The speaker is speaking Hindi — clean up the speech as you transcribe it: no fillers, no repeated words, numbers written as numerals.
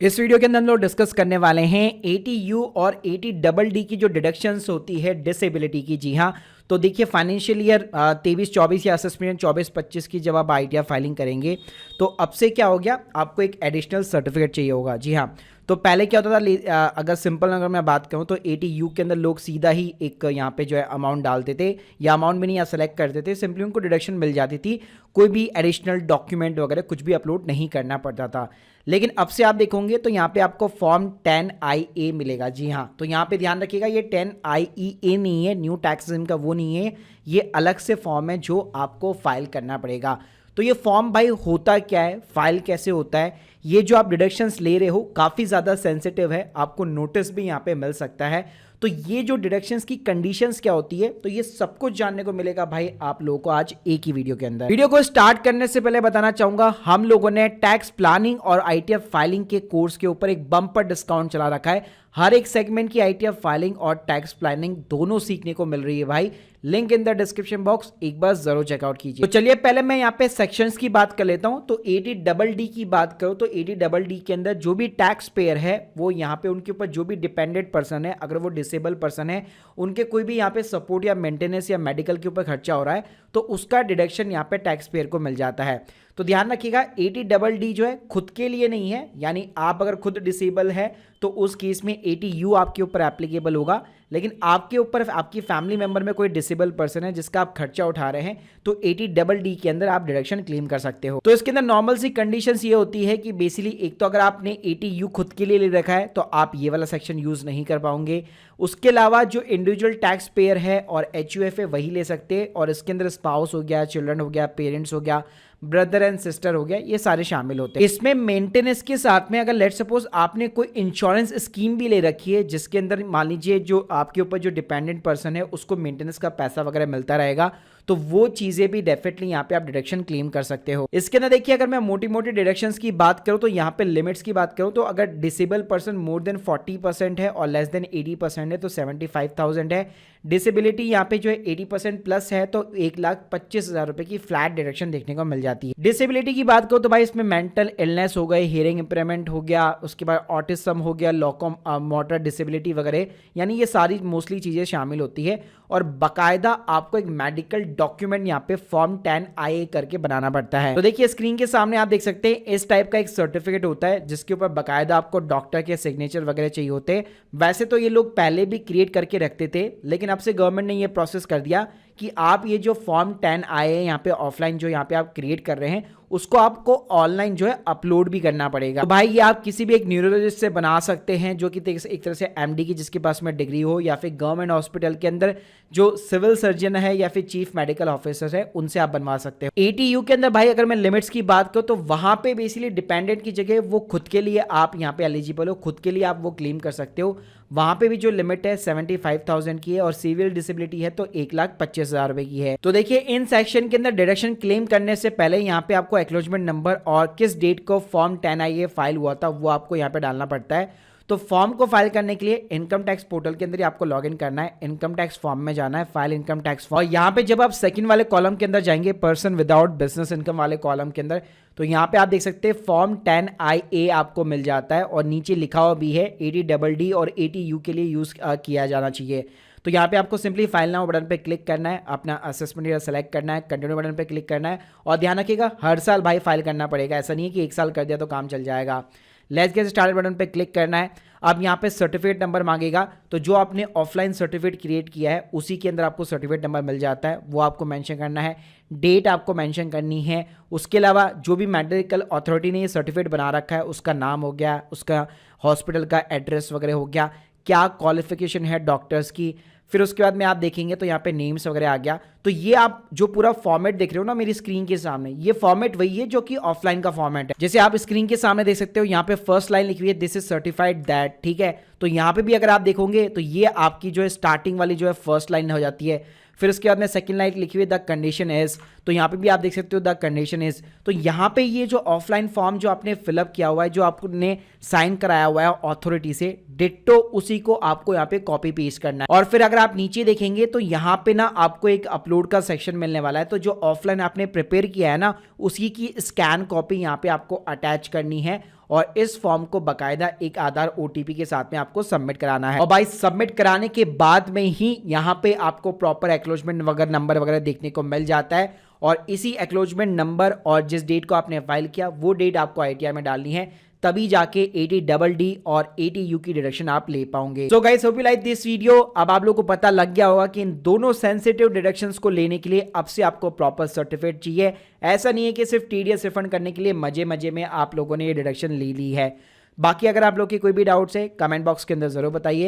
इस वीडियो के अंदर हम लोग डिस्कस करने वाले हैं ATU और ATDD की जो डिडक्शंस होती है डिसेबिलिटी की। जी हाँ, तो देखिए फाइनेंशियल ईयर 23-24 या असेसमेंट 24-25 की जब आप ITR फाइलिंग करेंगे तो अब से क्या हो गया, आपको एक एडिशनल सर्टिफिकेट चाहिए होगा। जी हाँ, तो पहले क्या होता था, अगर सिंपल अगर मैं बात करूं तो ATU के अंदर लोग सीधा ही एक यहाँ पे जो है अमाउंट डालते थे या अमाउंट भी नहीं सेलेक्ट करते थे, सिंपली उनको डिडक्शन मिल जाती थी, कोई भी एडिशनल डॉक्यूमेंट वगैरह कुछ भी अपलोड नहीं करना पड़ता था। लेकिन अब से आप देखोगे तो यहाँ पे आपको फॉर्म 10IA मिलेगा। जी हाँ, तो यहाँ पे ध्यान रखिएगा, ये 10IEA नहीं है, न्यू टैक्स सिस्टम का वो नहीं है, ये अलग से फॉर्म है जो आपको फाइल करना पड़ेगा। तो ये फॉर्म भाई होता क्या है, फाइल कैसे होता है, ये जो आप डिडक्शंस ले रहे हो काफ़ी ज़्यादा सेंसिटिव है, आपको नोटिस भी यहाँ पे मिल सकता है। तो ये जो डिडक्शंस की कंडीशंस क्या होती है, तो ये सब कुछ जानने को मिलेगा भाई आप लोगों को आज एक ही वीडियो के अंदर। वीडियो को स्टार्ट करने से पहले बताना चाहूंगा, हम लोगों ने टैक्स प्लानिंग और ITR फाइलिंग के कोर्स के ऊपर एक बम्पर डिस्काउंट चला रखा है। हर एक सेगमेंट की ITR फाइलिंग और टैक्स प्लानिंग दोनों सीखने को मिल रही है भाई, link in the description box, एक बार जरूर चेकआउट कीजिए। तो चलिए पहले मैं यहाँ पे सेक्शंस की बात कर लेता हूँ। तो ATDD की बात करूँ तो ATDD के अंदर जो भी टैक्स पेयर है वो यहाँ पे उनके ऊपर जो भी डिपेंडेंट पर्सन है, अगर वो डिसेबल पर्सन है, उनके कोई भी यहाँ पे सपोर्ट या मेंटेनेंस या मेडिकल के ऊपर खर्चा हो रहा है तो उसका डिडक्शन यहाँ पे टैक्स पेयर को मिल जाता है। तो ध्यान रखिएगा, ATDD जो है खुद के लिए नहीं है, यानी आप अगर खुद डिसेबल है तो उस केस में ATU आपके ऊपर एप्लीकेबल होगा, लेकिन आपके ऊपर आपकी फैमिली मेंबर में कोई डिसेबल पर्सन है जिसका आप खर्चा उठा रहे हैं तो ATDD के अंदर आप डिडक्शन क्लेम कर सकते हो। तो इसके अंदर नॉर्मल सी कंडीशंस ये होती है कि बेसिकली एक तो अगर आपने ATU खुद के लिए ले रखा है तो आप ये वाला सेक्शन यूज नहीं कर पाओगे। उसके अलावा जो इंडिविजुअल टैक्स पेयर है और HUF है वही ले सकते हैं, और इसके अंदर स्पाउस हो गया, चिल्ड्रन हो गया, पेरेंट्स हो गया, ब्रदर एंड सिस्टर हो गया, ये सारे शामिल होते हैं। इसमें मेंटेनेंस के साथ में अगर लेट सपोज आपने कोई इंश्योरेंस स्कीम भी ले रखी है जिसके अंदर मान लीजिए जो आपके ऊपर जो डिपेंडेंट पर्सन है उसको मेंटेनेंस का पैसा वगैरह मिलता रहेगा, तो वो चीजें भी डेफिनेटली यहाँ पे आप डिडक्शन क्लेम कर सकते हो। इसके अंदर देखिए, अगर मैं मोटी मोटी डिडक्शंस की बात करूँ तो यहाँ पे लिमिट्स की बात करूँ तो अगर डिसेबल पर्सन मोर देन 40% है और लेस देन 80% है तो 75,000 है। डिसेबिलिटी यहाँ पे जो है 80% प्लस है तो 1,25,000 रुपए की फ्लैट डिडक्शन देखने को मिल जाती है। डिसेबिलिटी की बात करो तो भाई इसमें मेंटल इलनेस हो गए, हियरिंग इंपेयरमेंट हो गया, उसके बाद ऑटिज्म हो गया, लोको मोटर डिसेबिलिटी वगैरह, यानी ये सारी मोस्टली चीजें शामिल होती है। और बाकायदा आपको एक मेडिकल डॉक्यूमेंट यहाँ पे फॉर्म 10IA करके बनाना पड़ता है। तो देखिए स्क्रीन के सामने आप देख सकते हैं इस टाइप का एक सर्टिफिकेट होता है जिसके ऊपर बाकायदा आपको डॉक्टर के सिग्नेचर वगैरह चाहिए होते हैं। वैसे तो ये लोग पहले भी क्रिएट करके रखते थे, लेकिन अब से गवर्नमेंट ने ये प्रोसेस कर दिया कि आप ये जो फॉर्म 10IA यहाँ पे ऑफलाइन जो यहाँ पे आप क्रिएट कर रहे हैं उसको आपको ऑनलाइन जो है अपलोड भी करना पड़ेगा। तो भाई ये आप किसी भी एक न्यूरोलॉजिस्ट से बना सकते हैं जो कि एक तरह से MD की जिसके पास में डिग्री हो, या फिर गवर्नमेंट हॉस्पिटल के अंदर जो सिविल सर्जन है या फिर चीफ मेडिकल ऑफिसर है उनसे आप बनवा सकते हो। ATU के अंदर भाई अगर मैं लिमिट्स की बात करूं तो वहां पे बेसिकली डिपेंडेंट की जगह वो खुद के लिए आप यहाँ पे एलिजिबल हो, खुद के लिए आप वो क्लेम कर सकते हो। वहां पे भी जो लिमिट है 75,000 की है और सिविल डिसेबिलिटी है तो 1,25,000 रुपए की है। तो देखिए इन सेक्शन के अंदर डिडक्शन क्लेम करने से पहले यहाँ पे आपको एक्नॉलेजमेंट नंबर और किस डेट को फॉर्म 10IA फाइल हुआ था वो आपको यहाँ पे डालना पड़ता है। तो फॉर्म को फाइल करने के लिए इनकम टैक्स पोर्टल के अंदर आपको लॉगिन करना है, इनकम टैक्स फॉर्म में जाना है, फाइल इनकम टैक्स फॉर्म, और यहाँ पे जब आप सेकंड वाले कॉलम के अंदर जाएंगे पर्सन विदाउट बिजनेस इनकम वाले कॉलम के अंदर, तो यहाँ पे आप देख सकते हैं फॉर्म 10IA आपको मिल जाता है और नीचे लिखा हुआ भी है ATDD और ATU के लिए यूज किया जाना चाहिए। तो यहाँ पे आपको सिंपली फाइल नाउ बटन पे क्लिक करना है, अपना असेसमेंट ईयर सेलेक्ट करना है, कंटिन्यू बटन पे क्लिक करना है, और ध्यान रखिएगा हर साल भाई फाइल करना पड़ेगा, ऐसा नहीं है कि एक साल कर दिया तो काम चल जाएगा। लेट्स गेट स्टार्टेड बटन पे क्लिक करना है। अब यहाँ पे सर्टिफिकेट नंबर मांगेगा, तो जो आपने ऑफलाइन सर्टिफिकेट क्रिएट किया है उसी के अंदर आपको सर्टिफिकेट नंबर मिल जाता है, वो आपको मेंशन करना है, डेट आपको मेंशन करनी है। उसके अलावा जो भी मेडिकल अथॉरिटी ने ये सर्टिफिकेट बना रखा है उसका नाम हो गया, उसका हॉस्पिटल का एड्रेस वगैरह हो गया, क्या क्वालिफिकेशन है डॉक्टर्स की, फिर उसके बाद में आप देखेंगे तो यहाँ पे नेम्स वगैरह आ गया। तो ये आप जो पूरा फॉर्मेट देख रहे हो ना मेरी स्क्रीन के सामने, ये फॉर्मेट वही है जो कि ऑफलाइन का फॉर्मेट है। जैसे आप स्क्रीन के सामने देख सकते हो यहाँ पे फर्स्ट लाइन लिखी हुई है दिस इज सर्टिफाइड दैट, ठीक है। तो यहाँ पे भी अगर आप देखोगे तो ये आपकी जो है स्टार्टिंग वाली जो है फर्स्ट लाइन हो जाती है। फिर उसके बाद में सेकंड लाइन लिखी हुई है द कंडीशन इज, तो यहाँ पे भी आप देख सकते हो द कंडीशन इज। तो यहाँ पे ये जो ऑफलाइन फॉर्म जो आपने फिलअप किया हुआ है, जो आपने साइन कराया हुआ है अथॉरिटी से, डिट्टो उसी को आपको यहाँ पे कॉपी पेस्ट करना है। और फिर अगर आप नीचे देखेंगे तो यहाँ पे ना आपको एक अपलोड का सेक्शन मिलने वाला है, तो जो ऑफलाइन आपने प्रिपेयर किया है ना उसी की स्कैन कॉपी यहाँ पे आपको अटैच करनी है और इस फॉर्म को बकायदा एक आधार ओटीपी के साथ में आपको सबमिट कराना है। और भाई सबमिट कराने के बाद में ही यहाँ पे आपको प्रॉपर एक्नॉलेजमेंट वगैरह नंबर वगैरह देखने को मिल जाता है और इसी एक्नॉलेजमेंट नंबर और जिस डेट को आपने फाइल किया वो डेट आपको आईटीआर में डालनी है, तभी जाके 80DD और 80U की डिडक्शन आप ले पाओगे। So guys hope you like this video. अब आप लोगों को पता लग गया होगा कि इन दोनों सेंसिटिव डिडक्शंस को लेने के लिए अब से आपको प्रॉपर सर्टिफिकेट चाहिए। ऐसा नहीं है कि सिर्फ टीडीएस रिफंड करने के लिए मजे मजे में आप लोगों ने ये डिडक्शन ले ली है। बाकी अगर आप लोग की कोई भी डाउट्स है कमेंट बॉक्स के अंदर जरूर बताइए।